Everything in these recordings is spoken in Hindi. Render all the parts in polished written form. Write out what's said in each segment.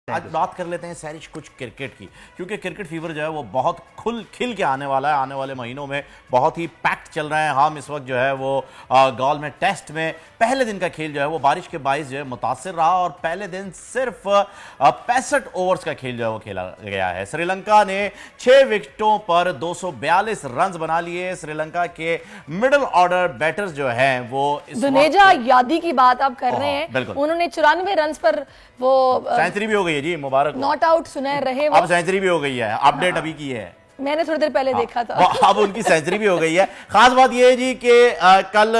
आज बात कर लेते हैं सैरिश कुछ क्रिकेट की, क्योंकि क्रिकेट फीवर जो है वो बहुत खिल के आने वाला है। आने वाले महीनों में बहुत ही पैक्ड चल रहे हैं। हम इस वक्त जो है वो गॉल में टेस्ट में पहले दिन का खेल जो है वो बारिश के बाइस जो है मुतासिर रहा और पहले दिन सिर्फ 65 ओवर्स का खेल जो है वो खेला गया है। श्रीलंका ने 6 विकेटों पर 242 रन बना लिए। श्रीलंका के मिडिल ऑर्डर बैटर्स जो हैं वो जुनेजा यादी की बात आप कर रहे हैं, उन्होंने 94 रन पर वो सेंचुरी भी हो गई है जी, मुबारक। नॉट आउट सुनहर रहे वो। अब सेंचुरी भी हो गई है, अपडेट अभी की है, मैंने थोड़ी देर पहले देखा था। अब उनकी सेंचुरी भी हो गई है। खास बात यह है जी कि कल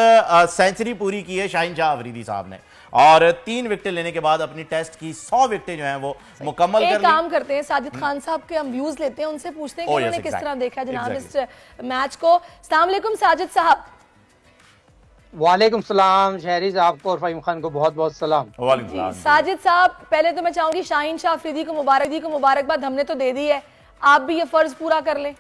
सेंचुरी पूरी की है शाहीन शाह अफरीदी साहब ने और 3 विकेटें लेने के बाद अपनी टेस्ट की 100 विकेटें जो हैं वो मुकम्मल कर ली। एक काम करते हैं, साजिद खान साहब के हम व्यूज लेते हैं, उनसे पूछते हैं कि उन्होंने किस तरह देखा जनाब इस मैच को। अस्सलाम वालेकुम साजिद साहब। वालेकुम सलाम शहरीज, आपको और फ़हीम खान को बहुत बहुत सलाम। साजिद साहब, पहले तो मैं चाहूंगी शाहीन शाह अफरीदी को मुबारकबाद हमने तो दे दी है, आप भी ये फर्ज पूरा कर लें।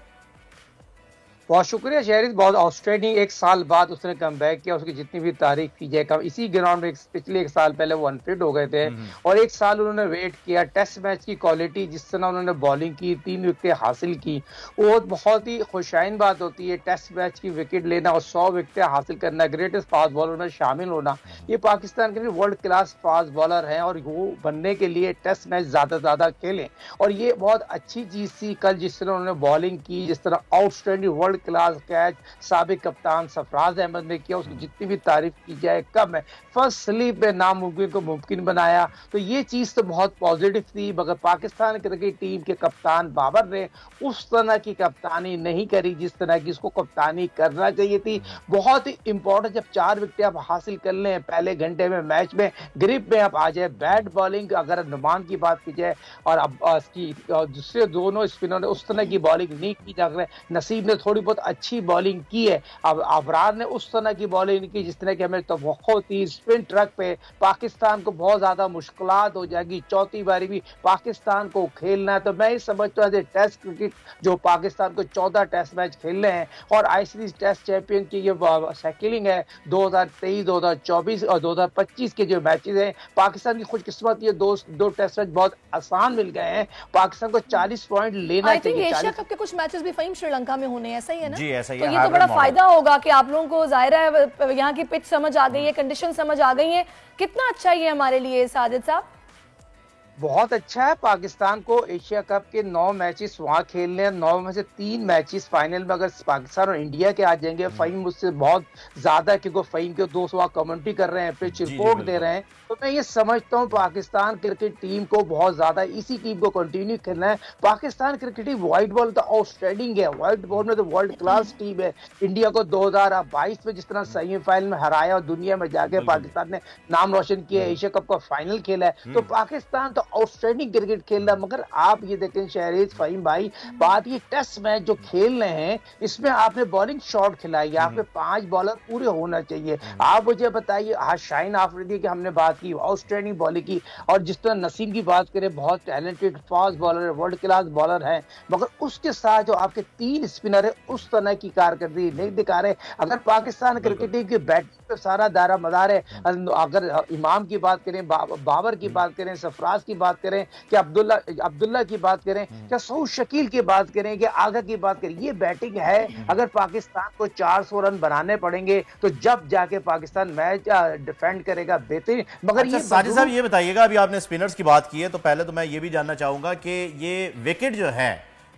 बहुत शुक्रिया शहरीज, बहुत आउटस्टैंडिंग। 1 साल बाद उसने कम बैक किया, उसकी जितनी भी तारीफ की जाए कम। इसी ग्राउंड में पिछले 1 साल पहले वो अनफिट हो गए थे और 1 साल उन्होंने वेट किया। टेस्ट मैच की क्वालिटी, जिस तरह उन्होंने बॉलिंग की, 3 विकेटें हासिल की, वो बहुत ही खुशाइन बात होती है। टेस्ट मैच की विकेट लेना और 100 विकेटें हासिल करना, ग्रेटेस्ट फास्ट बॉलर में शामिल होना, ये पाकिस्तान के लिए वर्ल्ड क्लास फास्ट बॉलर हैं और वो बनने के लिए टेस्ट मैच ज़्यादा से ज़्यादा खेलें। और ये बहुत अच्छी चीज़ थी कल जिस तरह उन्होंने बॉलिंग की, जिस तरह आउटस्टैंडिंग वर्ल्ड क्लास कैच साबिक कप्तान सरफराज अहमद ने किया, उसकी जितनी भी तारीफ की जाए कम है। फर्स्ट स्लीप में नामुमकिन को मुमकिन बनाया, तो ये चीज़ तो बहुत पॉजिटिव थी। मगर पाकिस्तान क्रिकेट टीम के कप्तान बाबर ने उस तरह की कप्तानी नहीं करी जिस तरह की उसको कप्तानी करना चाहिए थी। बहुत ही इंपॉर्टेंट, जब 4 विकेटें आप हासिल कर लें पहले घंटे में, मैच में ग्रिप में आप आ जाए। बैट बॉलिंग अगर नुमान की बात की जाए और अब इसकी दूसरे दोनों स्पिनर ने उस तरह की बॉलिंग नहीं की जा रही। नसीब ने थोड़ी बहुत अच्छी बॉलिंग की है, अब अफरार ने उस तरह की बॉलिंग की जिस तरह की हमें तवक्को थी। स्पिन ट्रक पे पाकिस्तान को बहुत ज्यादा मुश्किलात हो जाएगी। चौथी बारी भी पाकिस्तान को खेलना है, तो मैं ही समझता हूँ टेस्ट क्रिकेट जो पाकिस्तान को 14 टेस्ट मैच खेलने हैं और आईसीसी टेस्ट चैंपियन की ये साइकिलिंग है 2023, 2024 और 2025 के जो मैचेस हैं, पाकिस्तान की खुशकिस्मत ये दो टेस्ट मैच बहुत आसान मिल गए हैं। पाकिस्तान को 40 पॉइंट लेना चाहिए। एशिया कप के कुछ मैचेस भी फ़हीम श्रीलंका में होने हैं, ऐसा ही है ना? जी ऐसा ही तो ये तो बड़ा फायदा होगा कि आप लोगों को जाहिर है यहाँ की पिच समझ आ गई है, कंडीशन समझ आ गई है। कितना अच्छा ये हमारे लिए साजिद साहब? बहुत अच्छा है। पाकिस्तान को एशिया कप के 9 मैचेस वहाँ खेलने हैं, 9 में से 3 मैचेस फाइनल में अगर पाकिस्तान और इंडिया के आ जाएंगे। फ़हीम मुझसे बहुत ज्यादा, क्योंकि फ़हीम के 200 कमेंट्री कर रहे हैं, पिच रिपोर्ट दे रहे हैं, तो मैं ये समझता हूँ पाकिस्तान क्रिकेट टीम को बहुत ज्यादा इसी टीम को कंटिन्यू करना है। Pakistan cricket team white ball तो आउटस्टैंडिंग है, व्हाइट बॉल में तो वर्ल्ड क्लास टीम है। इंडिया को 2022 में जिस तरह सेमीफाइनल में हराया और दुनिया में जाके पाकिस्तान ने नाम रोशन किया, एशिया कप का फाइनल खेला है, तो पाकिस्तान तो आउटस्टैंडिंग क्रिकेट खेल रहा है। मगर आप ये देखें शहरीज, फ़हीम भाई, बात ये टेस्ट मैच जो खेल रहे हैं इसमें आपने बॉलिंग शॉट खिलाई है, आपके 5 बॉलर पूरे होना चाहिए। आप मुझे बताइए, आज शाहीन आफरीदी की हमने बात की, आउटस्टैंडिंग बॉलिंग की, और जिस तरह नसीम की बात करें, बहुत टैलेंटेड फास्ट बॉलर है, वर्ल्ड क्लास बॉलर है, मगर उसके साथ जो आपके 3 स्पिनर है उस तरह की कारकर्दगी नहीं दिखा रहे। अगर पाकिस्तान क्रिकेट टीम की बैटिंग पे सारा दायरा मदार है, अगर इमाम की बात करें, बाबर की बात करें, सरफराज की बात करें, कि अब्दुल्ला की बात करें, क्या सऊद शकील की बात करें, कि आगा की बात करें, ये बैटिंग है। अगर पाकिस्तान को 400 रन बनाने पड़ेंगे तो जब जाके पाकिस्तान मैच डिफेंड करेगा बेहतरीन। मगर अच्छा, साजिद साहब ये बताइएगा, अभी आपने स्पिनर्स की बात की है, तो पहले तो मैं ये भी जानना चाहूंगा कि ये विकेट जो है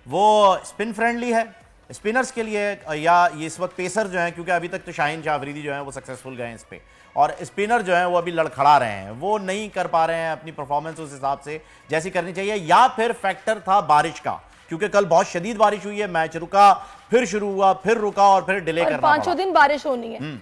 वो स्पिन फ्रेंडली है स्पिनर्स के लिए, या ये इस वक्त पेसर जो हैं, क्योंकि अभी तक तो शाहीन शाह अफरीदी जो है वो सक्सेसफुल गए हैं इस पे, और स्पिनर जो है वो अभी लड़खड़ा रहे हैं, वो नहीं कर पा रहे हैं अपनी परफॉर्मेंस उस हिसाब से जैसी करनी चाहिए, या फिर फैक्टर था बारिश का, क्योंकि कल बहुत शदीद बारिश हुई है, मैच रुका, फिर शुरू हुआ, फिर रुका और फिर डिले करना पड़ा। 5 दिन बारिश होनी है।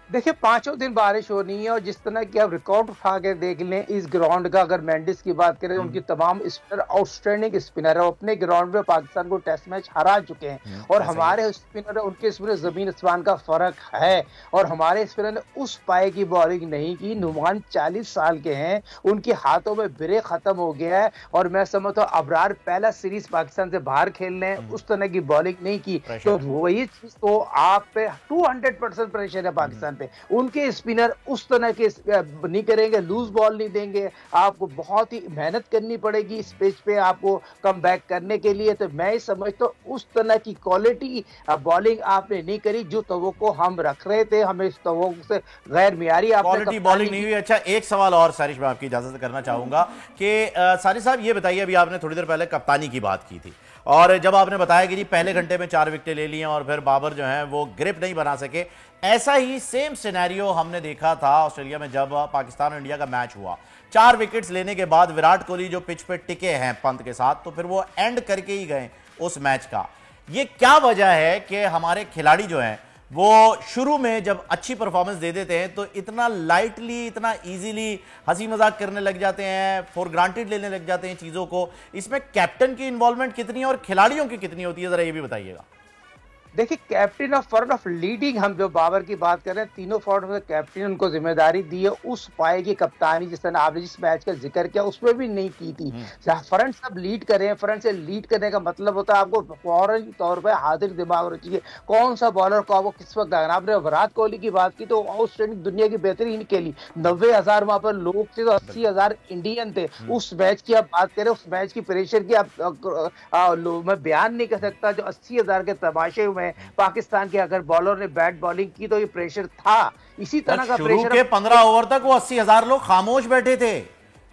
देखिए 5 दिन बारिश होनी है, और जिस तरह की आप रिकॉर्ड उठा के देख लें इस ग्राउंड का, अगर मेंडिस की बात करें, उनकी तमाम स्पिनर आउटस्टैंडिंग स्पिनर है, अपने ग्राउंड में पाकिस्तान को टेस्ट मैच हरा चुके हैं, और हमारे स्पिनर उनके स्पिनर जमीन आसमान का फर्क है, और हमारे स्पिनर ने उस पाए की बॉलिंग नहीं की। नुमान 40 साल के हैं, उनके हाथों में ब्रेक खत्म हो गया है, और मैं समझता हूँ अबरार पहला सीरीज पाकिस्तान से बाहर खेल रहे हैं, उस तरह की बॉलिंग नहीं की, तो वही चीज तो आप पे 200% प्रेशर है पाकिस्तान पे। पे। उनके स्पिनर उस तरह के नहीं करेंगे, लूज बॉल नहीं देंगे, आपको बहुत ही मेहनत करनी पड़ेगी इस पिच पे आपको कम बैक करने के लिए। तो मैं समझता हूँ उस तरह की क्वालिटी बॉलिंग आपने नहीं करी जो तवक्को हम रख रहे थे, हमें इस तवक्को से गैर मियारी क्वालिटी बॉलिंग नहीं हुई। अच्छा, एक सवाल और सारिश मैं आपकी इजाजत से करना चाहूंगा कि सारिश साहब ये बताइए, अभी आपने थोड़ी देर पहले कप्तानी की बात की थी और जब आपने बताया कि जी पहले घंटे में 4 विकेटें ले ली हैं और फिर बाबर जो है वो ग्रिप नहीं बना सके, ऐसा ही सेम सिनेरियो हमने देखा था ऑस्ट्रेलिया में जब पाकिस्तान और इंडिया का मैच हुआ। 4 विकेट्स लेने के बाद विराट कोहली जो पिच पे टिके हैं पंत के साथ, तो फिर वो एंड करके ही गए उस मैच का। ये क्या वजह है कि हमारे खिलाड़ी जो हैं वो शुरू में जब अच्छी परफॉर्मेंस दे देते हैं तो इतना लाइटली, इतना इजीली हंसी मजाक करने लग जाते हैं, फॉर ग्रांटेड लेने लग जाते हैं चीजों को? इसमें कैप्टन की इन्वॉल्वमेंट कितनी है और खिलाड़ियों की कितनी होती है, जरा ये भी बताइएगा। देखिए, captain of form of leading, हम जो बाबर की बात कर रहे हैं, तीनों फॉर्म में कैप्टन उनको जिम्मेदारी दी है। उस पाए की कप्तानी जिस तरह आपने जिस मैच का जिक्र किया उसमें भी नहीं की थी। फ्रंट सब लीड कर रहे हैं, फ्रंट से लीड करने का मतलब होता है आपको फौरन तौर पर हाजिर दिमाग होना चाहिए, कौन सा बॉलर को आपको किस वक्त लगाना। आपने विराट कोहली की बात की तो आउटस्टैंडिंग, दुनिया की बेहतरीन खेली, 90,000 वहां पर लोग थे तो 80,000 इंडियन थे। उस मैच की आप बात करें, उस मैच की प्रेशर की मैं बयान नहीं कर सकता। जो 80,000 के तमाशे हुए पाकिस्तान के, अगर बॉलर ने बैट बॉलिंग की तो ये प्रेशर था। इसी तरह का शुरू प्रेशर के 15 ओवर तक वो 80,000 लोग खामोश बैठे थे,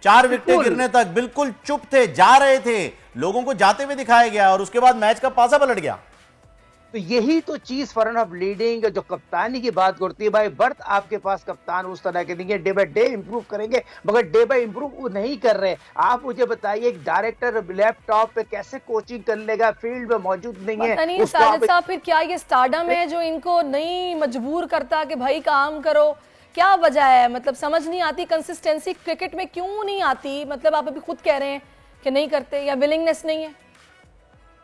4 विकेटें गिरने तक बिल्कुल चुप थे, जा रहे थे, लोगों को जाते हुए दिखाया गया और उसके बाद मैच का पासा पलट गया। तो यही तो चीज फॉर्म ऑफ लीडिंग, जो कप्तानी की बात करती है भाई, बर्थ आपके पास कप्तान उस तरह के नहीं है, डे बाय डे इंप्रूव करेंगे, मगर डे बाय इंप्रूव वो नहीं कर रहे। आप मुझे बताइए, एक डायरेक्टर लैपटॉप पे कैसे कोचिंग कर लेगा, फील्ड में मौजूद नहीं है। नहीं साजिद साहब, फिर क्या ये स्टारडम है जो इनको नहीं मजबूर करता कि भाई काम करो? क्या वजह है? मतलब समझ नहीं आती, कंसिस्टेंसी क्रिकेट में क्यों नहीं आती? मतलब आप अभी खुद कह रहे हैं कि नहीं करते या विलिंगनेस नहीं है।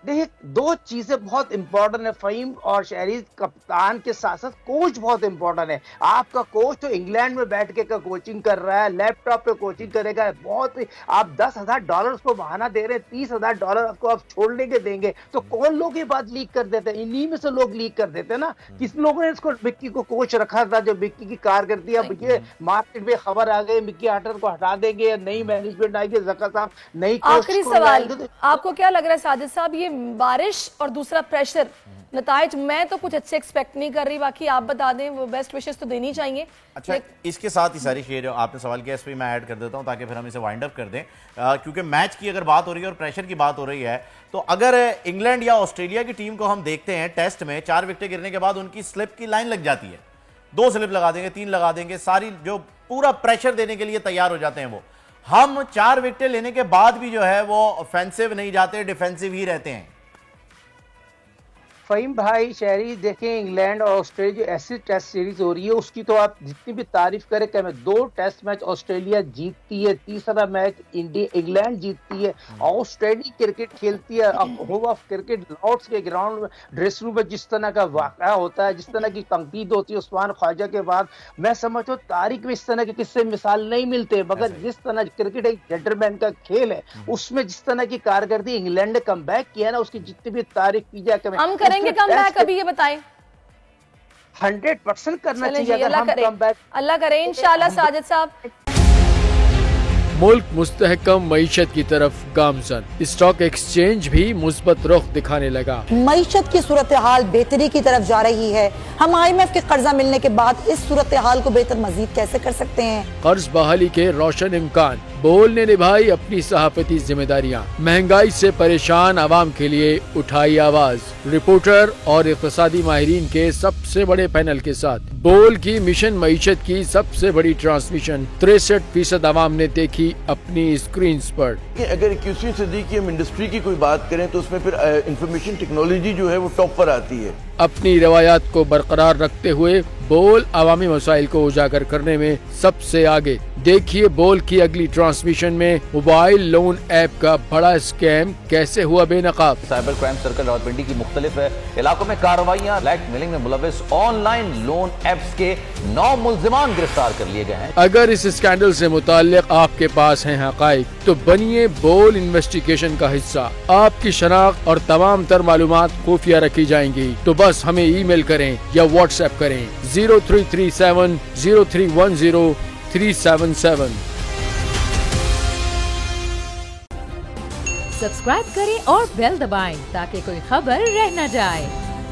देखिए, 2 चीजें बहुत इंपॉर्टेंट है फहीम और शहरीज, कप्तान के साथ साथ कोच बहुत इंपॉर्टेंट है। आपका कोच तो इंग्लैंड में बैठ के का कोचिंग कर रहा है, लैपटॉप पे कोचिंग करेगा, बहुत आप $10,000 को बहाना दे रहे हैं, $30,000 आपको आप छोड़ने के देंगे तो कौन लोग ये बात लीक कर देते हैं? इन्हीं में से लोग लीक कर देते हैं ना। किस लोगों ने इसको मिक्की को कोच रखा था जो मिक्की की कारकर्दगी, अब ये मार्केट में खबर आ गई मिक्की आर्टर को हटा देंगे, नई मैनेजमेंट आएगी, ज़का साहब नई। आखिरी सवाल, आपको क्या लग रहा है साजिद साहब, ये बारिश और दूसरा प्रेशर, नताइज मैं तो कुछ अच्छे एक्सपेक्ट नहीं कर रही, बाकी आप बता दें, वो बेस्ट विशेस तो देनी चाहिए। अच्छा, इसके साथ ही सारी ये जो आपने सवाल किया इस पर मैं ऐड कर देता हूं ताकि फिर हम इसे वाइंड अप कर दें, क्योंकि मैच की अगर बात हो रही है और प्रेशर की बात हो रही है, तो अगर इंग्लैंड या ऑस्ट्रेलिया की टीम को हम देखते हैं टेस्ट में, 4 विकेटें गिरने के बाद उनकी स्लिप की लाइन लग जाती है, 2 स्लिप लगा देंगे, 3 लगा देंगे, सारी जो पूरा प्रेशर देने के लिए तैयार हो जाते हैं वो। हम 4 विकेटें लेने के बाद भी जो है वो ऑफेंसिव नहीं जाते, डिफेंसिव ही रहते हैं। फहीम भाई, शहरी देखें, इंग्लैंड और ऑस्ट्रेलिया जो ऐसी टेस्ट सीरीज हो रही है उसकी तो आप जितनी भी तारीफ करें कम है। 2 टेस्ट मैच ऑस्ट्रेलिया जीतती है, तीसरा मैच इंग्लैंड जीतती है। ऑस्ट्रेलिया क्रिकेट खेलती है, होम ऑफ क्रिकेट लॉर्ड्स के ग्राउंड में, ड्रेसिंग रूम में जिस तरह का वाक़या होता है, जिस तरह की तंकीद होती है उस्मान ख्वाजा के बाद, मैं समझता हूँ तारीख में इस तरह के किस्से मिसाल नहीं मिलते। मगर जिस तरह क्रिकेट एक जेंटलमैन का खेल है, उसमें जिस तरह की कारकर्दगी इंग्लैंड ने कम बैक किया ना, उसकी जितनी भी तारीफ की जाए कम कम बैक, अभी ये बताएं। 100% करना चाहिए अगर हम कम बैक। अल्लाह करे इंशाल्लाह। साजिद साहब, मुल्क मुस्तहकम मईशत की तरफ गामजन, स्टॉक एक्सचेंज भी मुस्बत रुख दिखाने लगा। मईशत की सूरत हाल बेहतरी की तरफ जा रही है। हम IMF के कर्जा मिलने के बाद इस सूरत हाल को बेहतर मजीद कैसे कर सकते हैं? कर्ज बहाली के रोशन इम्कान, बोल ने निभाई अपनी सहाफती जिम्मेदारियाँ, महंगाई से परेशान आवाम के लिए उठाई आवाज। रिपोर्टर और इक़्तिसादी माहिरीन के सबसे बड़े पैनल के साथ बोल की मिशन मईशत की सबसे बड़ी ट्रांसमिशन 63% आवाम ने देखी अपनी स्क्रीन पर। अगर 21वीं सदी की हम इंडस्ट्री की कोई बात करें तो उसमें फिर इंफॉर्मेशन टेक्नोलॉजी जो है वो टॉप पर आती है। अपनी रवायात को बरकरार रखते हुए बोल अवामी मसाइल को उजागर करने में सबसे आगे। देखिए बोल की अगली ट्रांसमिशन में मोबाइल लोन ऐप का बड़ा स्कैम कैसे हुआ बेनकाब। साइबर क्राइम सर्कल रावलपिंडी की मुख्तलिफ इलाकों में कार्रवाइयाँ, ब्लैकमेलिंग में मुलविस ऑनलाइन लोन ऐप्स के 9 मुल्जिमान गिरफ्तार कर लिए गए हैं। अगर इस स्कैंडल से मुताल्लिक आपके पास हैं हकाइक तो बनिए बोल इन्वेस्टिगेशन का हिस्सा। आपकी शनाख्त और तमाम तर मालूमात खुफिया रखी जाएंगी, तो बस बस हमें ईमेल करें या व्हाट्सएप करें 0337 0310 377। सब्सक्राइब करें और बेल दबाएं ताकि कोई खबर रह न जाए।